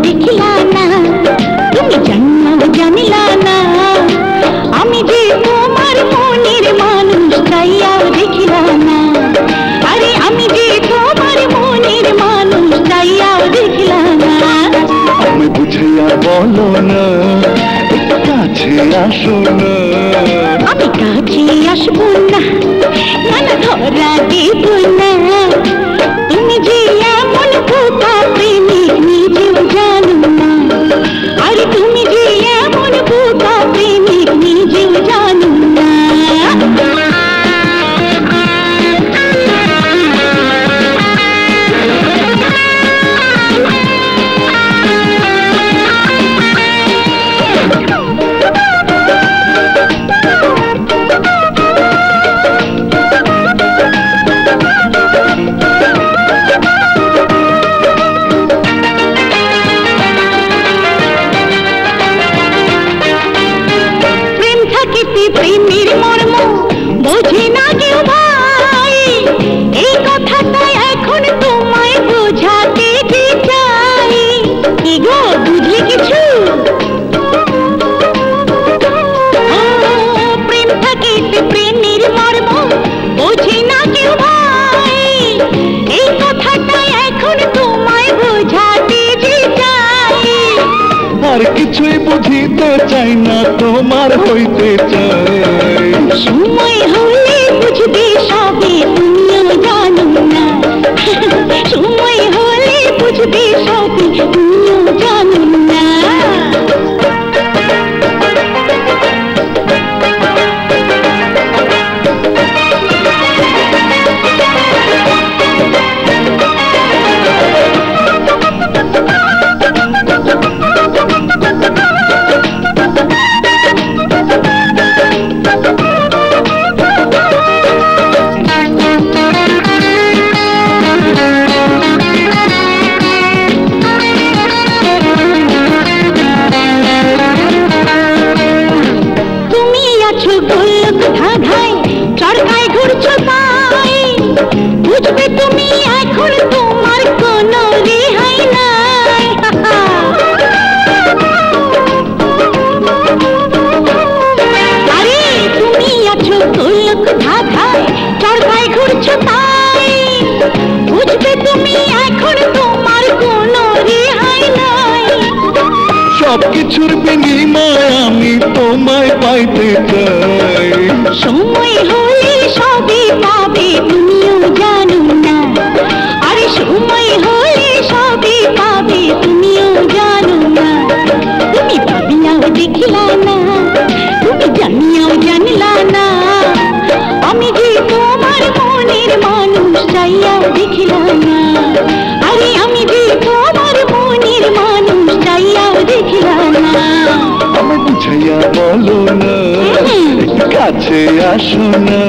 देखला ना तुम जानियाओ जानिला ना आमी जे तोमार मोनेर मानुष चाइयाओ देखला ना अरे आमी जे तोमार मोनेर मानुष चाइयाओ देखला ना आमी बुझाइया बोलो ना কাছে আসো না আমি কাছে আসবো না না ধরা দেব না তুমি যে এমন বোকা প্রেমিক নিজেও জানো না আরে তুমি যে এমন বোকা প্রেমিক নিজেও জানো না প্রেমের মর্ম বোঝে না কেউ ভাই এই কথাটা এখন তোমায় বোঝাতে যে চাই কি গো বুঝলে কিছু প্রেম থাকে প্রেমের মর্ম বোঝে না কেউ ভাই এই কথাটা এখন তোমায় বোঝাতে যে চাই আর কিছুই বুঝিতে চাই না তোমার হইতে চাই সময় হলে বুঝবে সবে তুমিও জানো না সময় হলে বুঝবে সবে তুমিও জানো না বুঝবে তুমি এখন তোমার কোনো রেহাই নাই আরে তুমি আছো গোলক ধাঁধায় চড়কায় ঘুরছো তাই বুঝবে তুমি এখন তোমার কোনো রেহাই নাই সবকিছুর বিনিময়ে আমি তোমায় পাইতে চাই সময় হলে সবই পাবে তুমিও জানো না আরে সময় হলে সবই পাবে তুমিও জানো না তুমি ভাবিয়াও দেখিলা না তুমি জানিয়াও জানলা না আমি যে তোমার মনের মানুষ চাইয়াও দেখিলা না আরে আমি যে তোমার মনের মানুষ চাইয়াও দেখিলা না আমি বুঝাইয়া বলো না কাছে আসো না